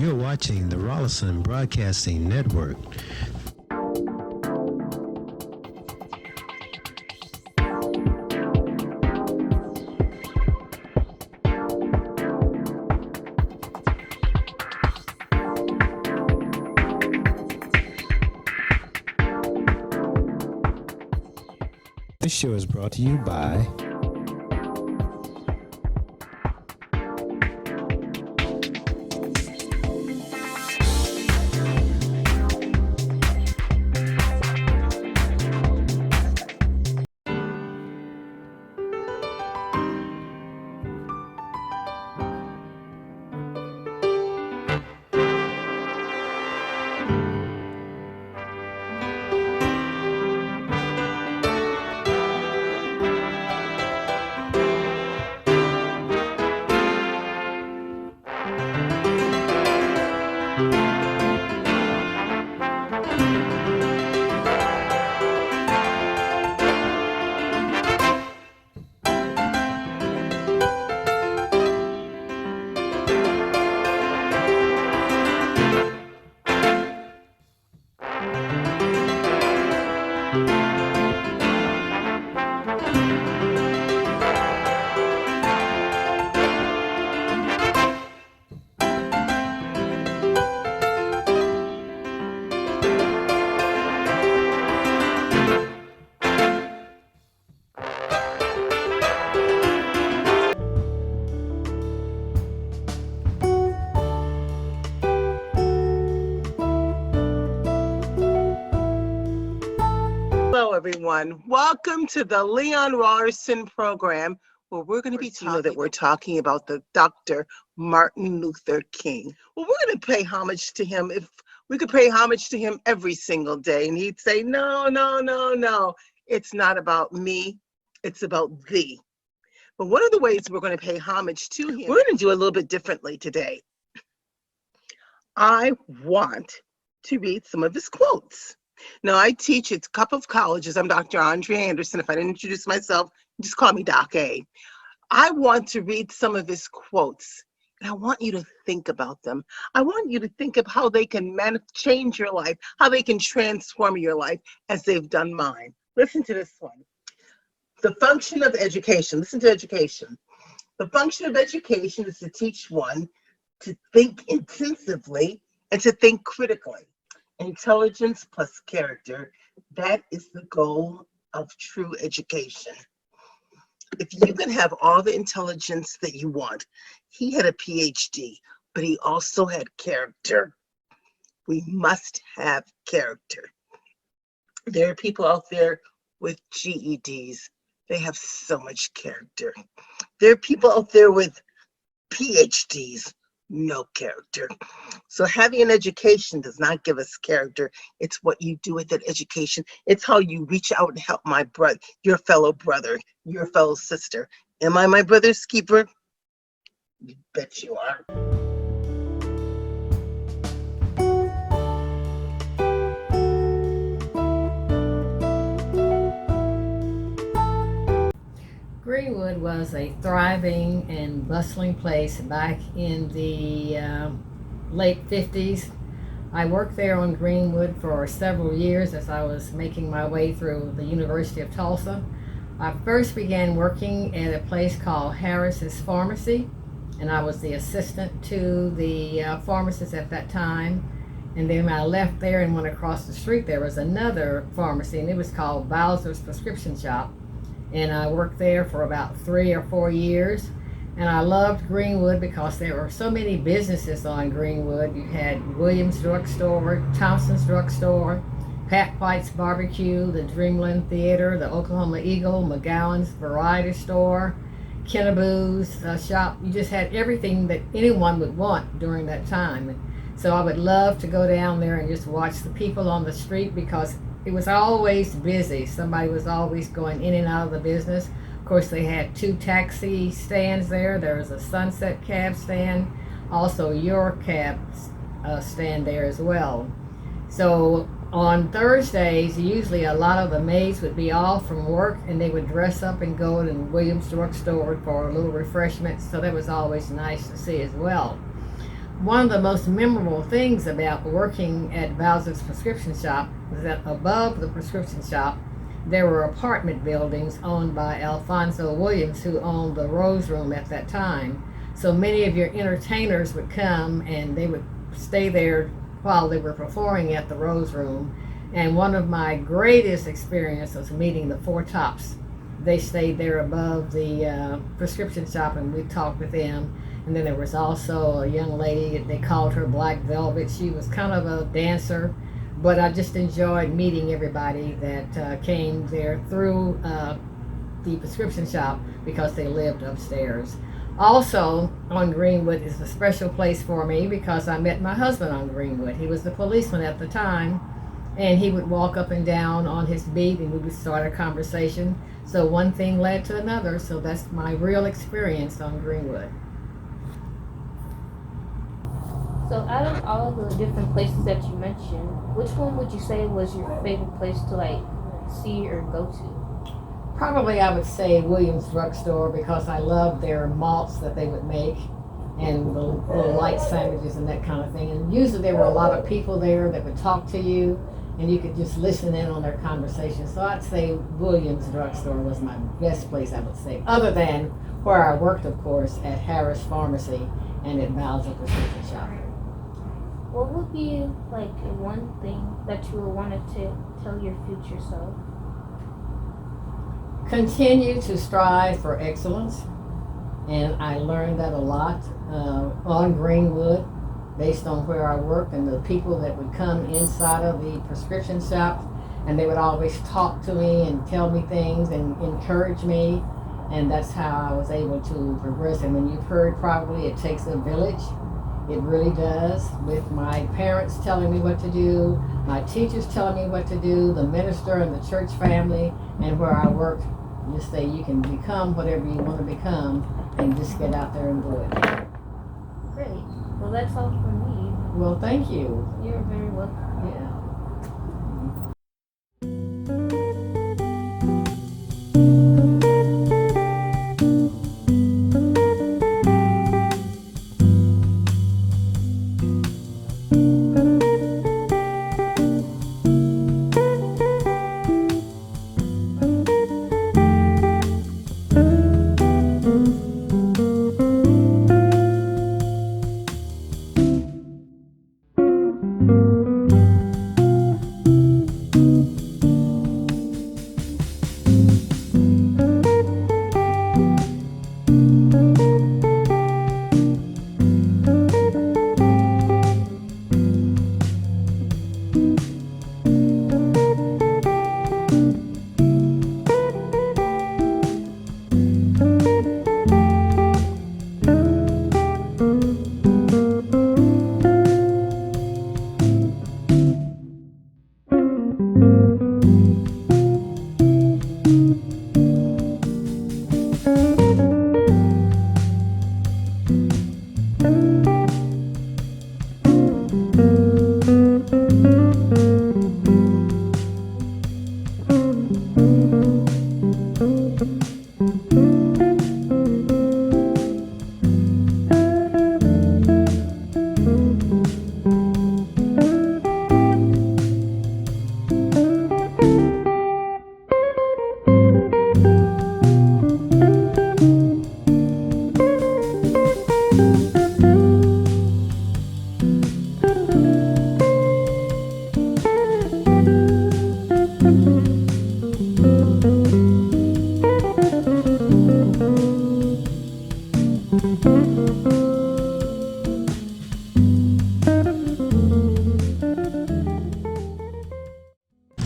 You're watching the Rollerson Broadcasting Network. This show is brought to you by Hello, everyone. Welcome to the Leon Rollerson program, where we're going to be talking about the Dr. Martin Luther King. Well, we're going to pay homage to him. If we could pay homage to him every single day, and he'd say, no, it's not about me, it's about thee. But one of the ways we're going to pay homage to him, we're going to do a little bit differently today. I want to read some of his quotes. Now, I teach at a couple of colleges. I'm Dr. Andrea Anderson. If I didn't introduce myself, just call me Doc A. I want to read some of his quotes, and I want you to think about them. I want you to think of how they can change your life, how they can transform your life as they've done mine. Listen to this one. The function of education. Listen to education. The function of education is to teach one to think intensively and to think critically. Intelligence plus character, that is the goal of true education. If you can have all the intelligence that you want, he had a PhD, but he also had character. We must have character. There are people out there with GEDs. They have so much character. There are people out there with PhDs. No character. So having an education does not give us character. It's what you do with that education. It's how you reach out and help my brother, your fellow brother, your fellow sister. Am I my brother's keeper? You bet you are. Greenwood was a thriving and bustling place back in the late 50s. I worked there on Greenwood for several years as I was making my way through the University of Tulsa. I first began working at a place called Harris's Pharmacy, and I was the assistant to the pharmacist at that time. And then when I left there and went across the street, there was another pharmacy, and it was called Bowser's Prescription Shop. And I worked there for about 3 or 4 years. And I loved Greenwood because there were so many businesses on Greenwood. You had Williams Drugstore, Thompson's Drugstore, Pat White's Barbecue, the Dreamland Theater, the Oklahoma Eagle, McGowan's Variety Store, Kenneboo's shop. You just had everything that anyone would want during that time. So I would love to go down there and just watch the people on the street because it was always busy. Somebody was always going in and out of the business. Of course, they had 2 taxi stands there. There was a Sunset Cab stand, also your cab stand there as well. So on Thursdays, usually a lot of the maids would be off from work and they would dress up and go to Williams Drugstore for a little refreshment. So that was always nice to see as well. One of the most memorable things about working at Bowser's prescription shop was that above the prescription shop, there were apartment buildings owned by Alfonso Williams, who owned the Rose Room at that time. So many of your entertainers would come and they would stay there while they were performing at the Rose Room. And one of my greatest experiences was meeting the Four Tops. They stayed there above the prescription shop, and we talked with them. And then there was also a young lady, they called her Black Velvet. She was kind of a dancer, but I just enjoyed meeting everybody that came there through the prescription shop because they lived upstairs. Also, on Greenwood is a special place for me because I met my husband on Greenwood. He was the policeman at the time, and he would walk up and down on his beat, and we would start a conversation. So one thing led to another, so that's my real experience on Greenwood. So out of all of the different places that you mentioned, which one would you say was your favorite place to like see or go to? Probably I would say Williams Drugstore because I loved their malts that they would make and the little light sandwiches and that kind of thing. And usually there were a lot of people there that would talk to you and you could just listen in on their conversation. So I'd say Williams Drugstore was my best place, I would say, other than where I worked, of course, at Harris Pharmacy and at Bowser Prescription Shop. What would be like one thing that you would want to tell your future self? Continue to strive for excellence, and I learned that a lot on Greenwood based on where I worked and the people that would come inside of the prescription shop, and they would always talk to me and tell me things and encourage me, and that's how I was able to progress. And when you've heard probably it takes a village, it really does, with my parents telling me what to do, my teachers telling me what to do, the minister and the church family, and where I work, just say you can become whatever you want to become and just get out there and do it. Great. Well, that's all from me. Well, thank you. You're very welcome. Yeah.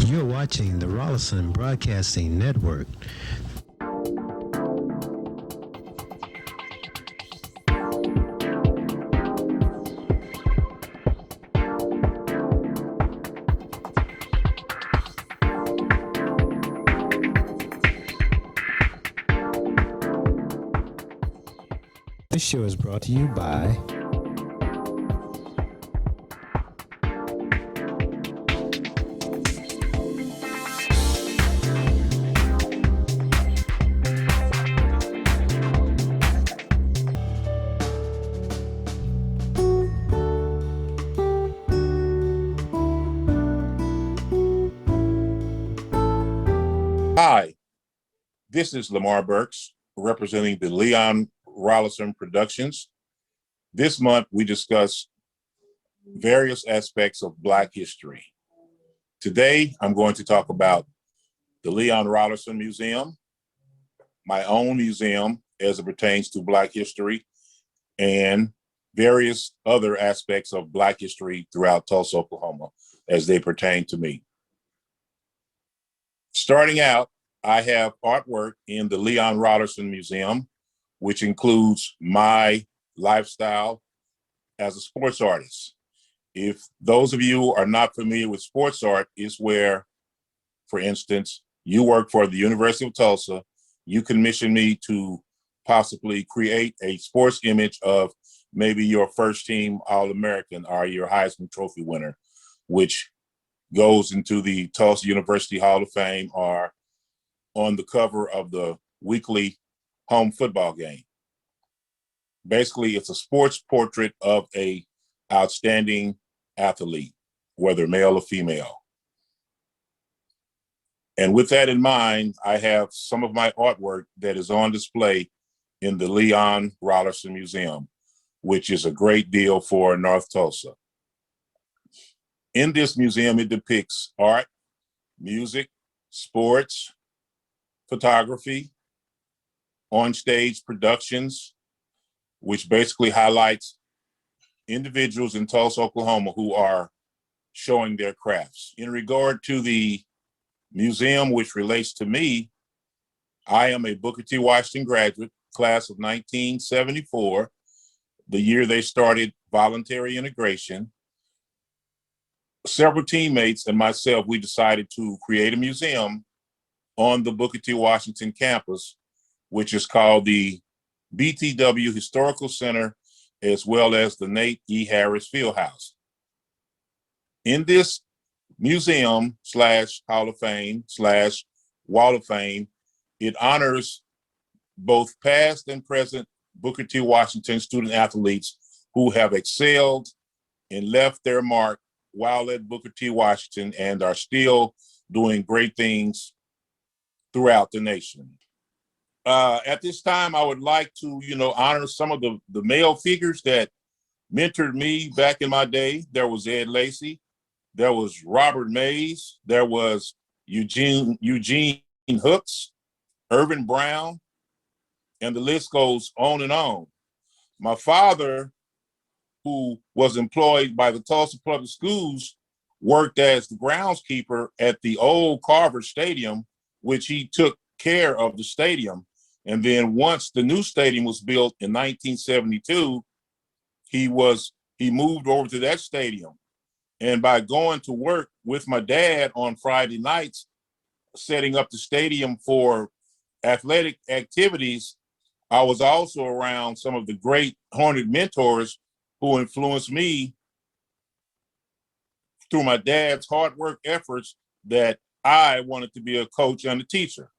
You're watching the Rollerson Broadcasting Network. This show is brought to you by Hi, this is Lamar Burks, representing the Leon Rollerson Productions. This month, we discuss various aspects of Black history. Today, I'm going to talk about the Leon Rollerson Museum, my own museum as it pertains to Black history, and various other aspects of Black history throughout Tulsa, Oklahoma, as they pertain to me. Starting out, I have artwork in the Leon Rollerson Museum, which includes my lifestyle as a sports artist. If those of you are not familiar with sports art, is where, for instance, you work for the University of Tulsa, you commission me to possibly create a sports image of maybe your first team All-American or your Heisman Trophy winner, which goes into the Tulsa University Hall of Fame or on the cover of the weekly home football game. Basically, it's a sports portrait of a outstanding athlete, whether male or female. And with that in mind, I have some of my artwork that is on display in the Leon Rollerson Museum, which is a great deal for North Tulsa. In this museum, it depicts art, music, sports, photography, on-stage productions, which basically highlights individuals in Tulsa, Oklahoma who are showing their crafts. In regard to the museum, which relates to me, I am a Booker T. Washington graduate, class of 1974, the year they started voluntary integration. Several teammates and myself, we decided to create a museum on the Booker T. Washington campus, which is called the BTW Historical Center, as well as the Nate E. Harris Fieldhouse. In this museum / Hall of Fame / Wall of Fame, it honors both past and present Booker T. Washington student athletes who have excelled and left their mark while at Booker T. Washington and are still doing great things throughout the nation. At this time, I would like to, honor some of the male figures that mentored me back in my day. There was Ed Lacey, there was Robert Mays, there was Eugene Hooks, Irvin Brown, and the list goes on and on. My father, who was employed by the Tulsa Public Schools, worked as the groundskeeper at the old Carver Stadium, which he took care of the stadium. And then once the new stadium was built in 1972, he moved over to that stadium. And by going to work with my dad on Friday nights, setting up the stadium for athletic activities, I was also around some of the great Hornet mentors who influenced me through my dad's hard work efforts that I wanted to be a coach and a teacher.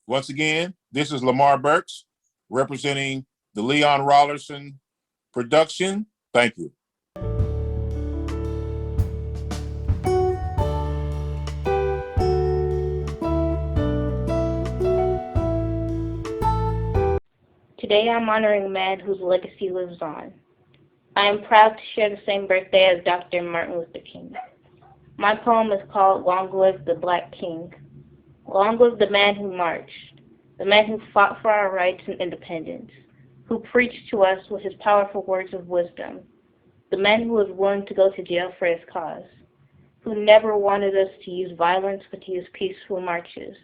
Once again, this is Lamar Burks, representing the Leon Rollerson Production. Thank you. Today I'm honoring a man whose legacy lives on. I am proud to share the same birthday as Dr. Martin Luther King. My poem is called Long Live the Black King. Long live the man who marched, the man who fought for our rights and independence, who preached to us with his powerful words of wisdom, the man who was willing to go to jail for his cause, who never wanted us to use violence but to use peaceful marches,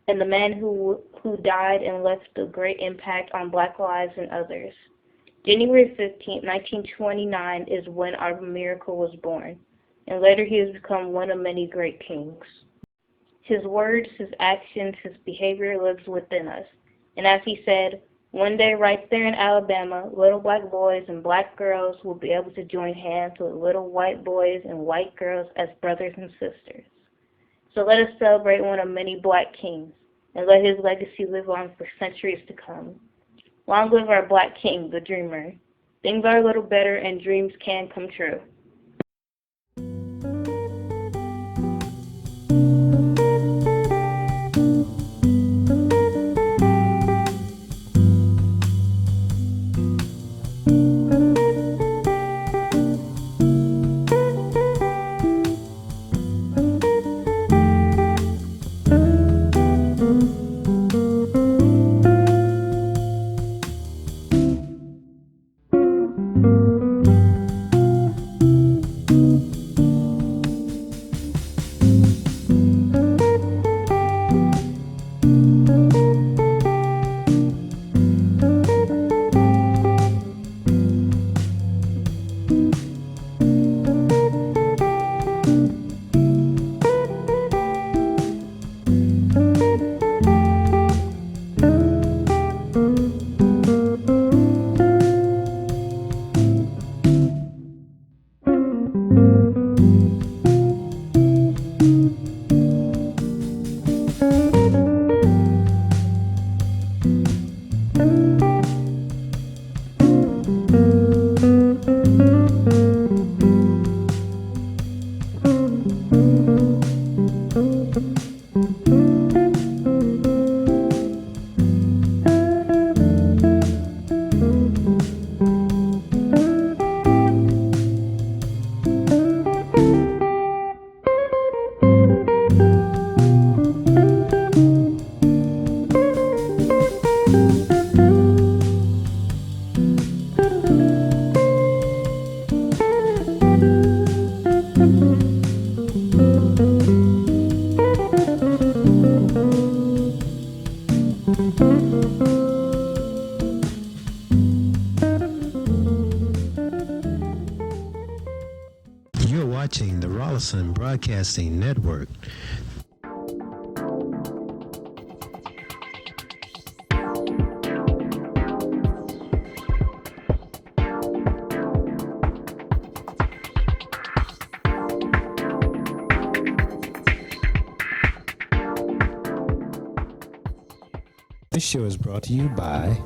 and the man who died and left a great impact on Black lives and others. January 15, 1929 is when our miracle was born, and later he has become one of many great kings. His words, his actions, his behavior lives within us. And as he said, one day right there in Alabama, little black boys and black girls will be able to join hands with little white boys and white girls as brothers and sisters. So let us celebrate one of many black kings, and let his legacy live on for centuries to come. Long live our Black King, the dreamer. Things are a little better and dreams can come true. You're watching the Rollerson Broadcasting Network. This show is brought to you by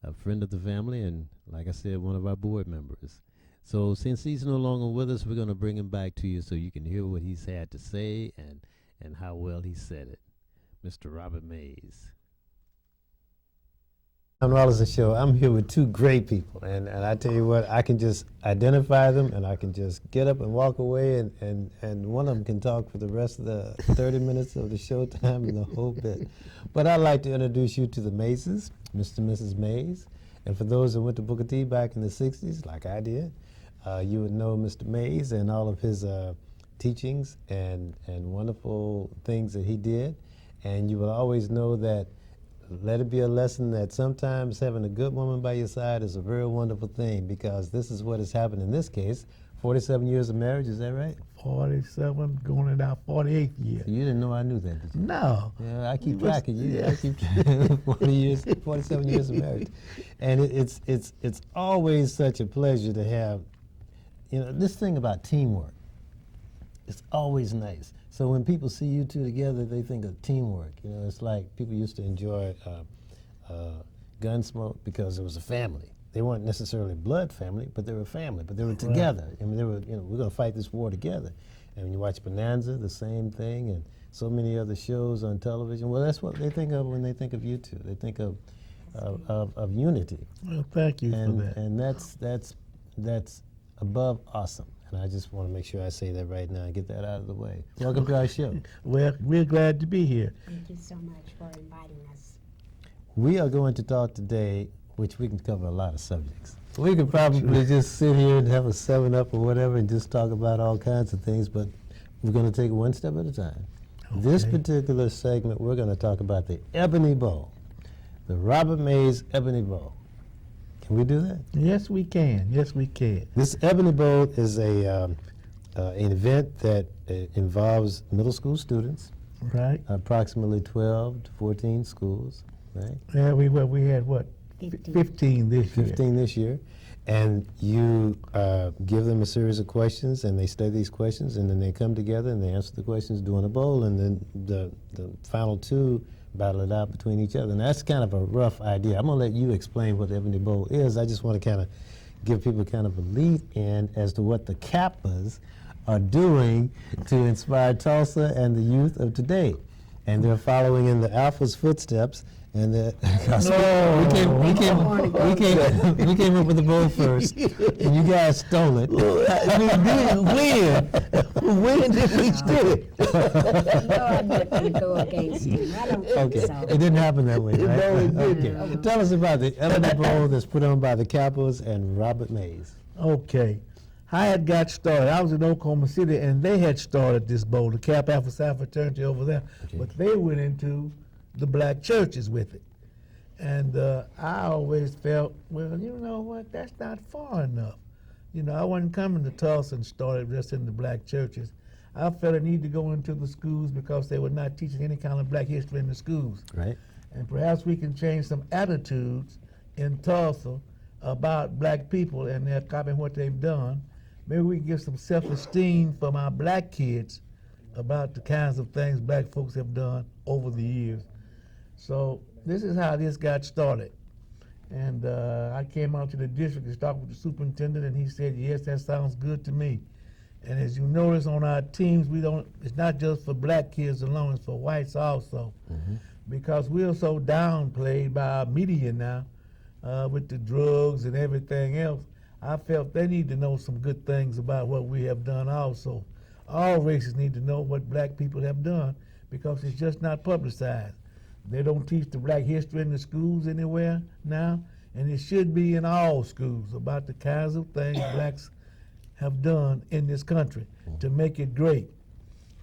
a friend of the family, and like I said, one of our board members. So since he's no longer with us, we're going to bring him back to you so you can hear what he's had to say and how well he said it. Mr. Robert Mays. on Rollerson Show. I'm here with two great people, and I tell you what, I can just identify them, and I can just get up and walk away, and one of them can talk for the rest of the 30 minutes of the show time and the whole bit. But I'd like to introduce you to the Mazes, Mr. and Mrs. Mays. And for those that went to Booker T back in the 60s, like I did, you would know Mr. Mays and all of his teachings and wonderful things that he did. And you will always know that let it be a lesson that sometimes having a good woman by your side is a very wonderful thing, because this is what has happened in this case. 47 years of marriage, is that right? 47, going in our 48th year. You didn't know I knew that, did you? No. Yeah, I keep You track of must- you. yeah. I keep track 40 years, 47 years of marriage. And it's always such a pleasure to have, this thing about teamwork. It's always nice. So when people see you two together, they think of teamwork. It's like people used to enjoy Gunsmoke because it was a family. They weren't necessarily blood family, but they were family. But they were together. I mean, they were. We're going to fight this war together. And when you watch Bonanza, the same thing, and so many other shows on television. Well, that's what they think of when they think of you two. They think of unity. Well, thank you for that. And that's above awesome. And I just want to make sure I say that right now and get that out of the way. Welcome to our show. Well, we're glad to be here. Thank you so much for inviting us. We are going to talk today, which we can cover a lot of subjects. We could probably just sit here and have a 7-Up or whatever and just talk about all kinds of things, but we're going to take it one step at a time. Okay. This particular segment, we're going to talk about the Ebony Bowl, the Robert Mays Ebony Bowl. Can we do that? Yes, we can. Yes, we can. This Ebony Bowl is an event that involves middle school students, Right? approximately 12 to 14 schools, right? Yeah, we had what? 15 this year. 15 this year. And you give them a series of questions, and they study these questions, and then they come together and they answer the questions during a bowl, and then the final two battle it out between each other. And that's kind of a rough idea. I'm going to let you explain what the Ebony Bowl is. I just want to kind of give people kind of a lead in as to what the Kappas are doing to inspire Tulsa and the youth of today. And they're following in the Alpha's footsteps. And we came up with the bowl first, and you guys stole it. When did we steal it? No, I'm not going to go against him. I don't think Okay, so. it didn't happen that way, right? No, it didn't. Okay, tell us about the Ebony Bowl that's put on by the Kappas and Robert Mays. Okay. How it got started, I was in Oklahoma City, and they had started this bowl, the Kappa Alpha Psi fraternity over there. Okay. But they went into the black churches with it. And I always felt, well, you know what, that's not far enough. I wasn't coming to Tulsa and started just in the black churches. I felt a need to go into the schools because they were not teaching any kind of black history in the schools. Right. And perhaps we can change some attitudes in Tulsa about black people and their copying what they've done. Maybe we can give some self-esteem from our black kids about the kinds of things black folks have done over the years. So this is how this got started. And I came out to the district to talk with the superintendent, and he said, yes, that sounds good to me. And as you notice on our teams, it's not just for black kids alone, it's for whites also. Mm-hmm. Because we're so downplayed by our media now with the drugs and everything else. I felt they need to know some good things about what we have done also. All races need to know what black people have done because it's just not publicized. They don't teach the black history in the schools anywhere now, and it should be in all schools about the kinds of things blacks have done in this country to make it great.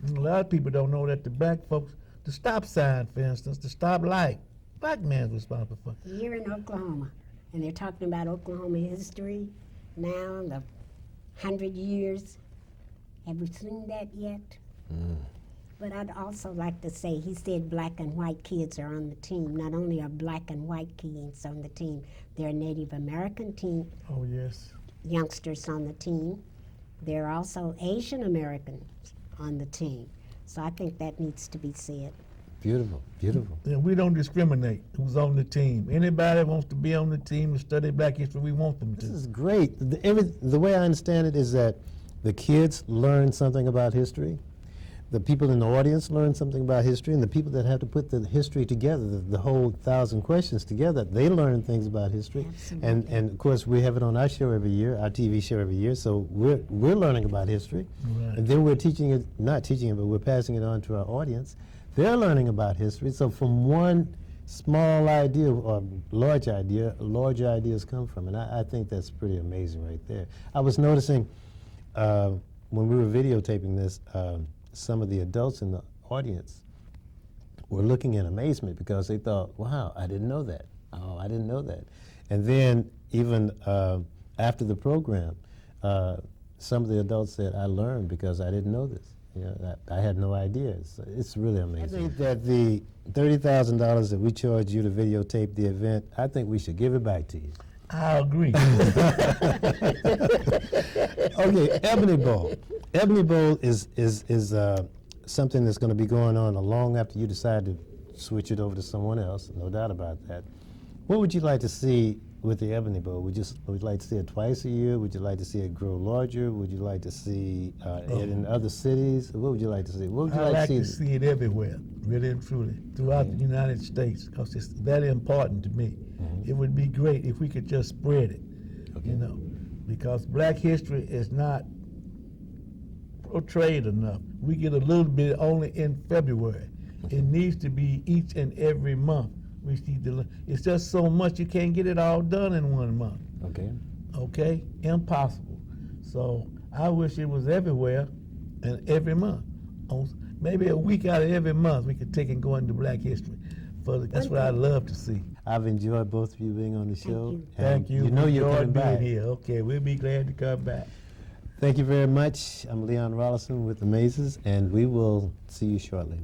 And a lot of people don't know that the black folks, the stop sign, for instance, the stop light, black man's responsible for. Here in Oklahoma, and they're talking about Oklahoma history now, the 100 years. Have you seen that yet? But I'd also like to say, he said black and white kids are on the team. Not only are black and white kids on the team, there are Native American Oh, yes. youngsters on the team. There are also Asian Americans on the team. So I think that needs to be said. Beautiful, beautiful. And we don't discriminate who's on the team. Anybody that wants to be on the team and study black history, we want them This to. is great. The way I understand it is that the kids learn something about history, the people in the audience learn something about history, and the people that have to put the history together, the whole 1,000 questions together, they learn things about history. Absolutely. And of course, we have it on our show every year, our TV show every year, so we're learning about history. Right. And then we're teaching it, not teaching it, but we're passing it on to our audience. They're learning about history. So from one small idea or large idea, larger ideas come from. And I think that's pretty amazing right there. I was noticing when we were videotaping this, some of the adults in the audience were looking in amazement because they thought, wow, I didn't know that. Oh, I didn't know that. And then even after the program, some of the adults said, I learned because I didn't know this. You know, I had no idea. It's really amazing. I think that the $30,000 that we charged you to videotape the event, I think we should give it back to you. I agree. Okay, Ebony Bowl. Ebony Bowl is something that's going to be going on long after you decide to switch it over to someone else, no doubt about that. What would you like to see with the Ebony Bowl? Would you like to see it twice a year? Would you like to see it grow larger? Would you like to see it in other cities? What would you like to see? What would you I like to see? see it everywhere, really and truly, throughout the United States, because it's very important to me. It would be great if we could just spread it, you know, because black history is not portrayed enough. We get a little bit only in February. It needs to be each and every month. We see it's just so much, you can't get it all done in 1 month. Okay. Okay? Impossible. So I wish it was everywhere and every month. Maybe a week out of every month we could take and go into black history. That's what I'd love to see. I've enjoyed both of you being on the show. you. Thank you. You know you're coming back. Being here. Okay, we'll be glad to come back. Thank you very much. I'm Leon Rollerson with the Mazes, and we will see you shortly.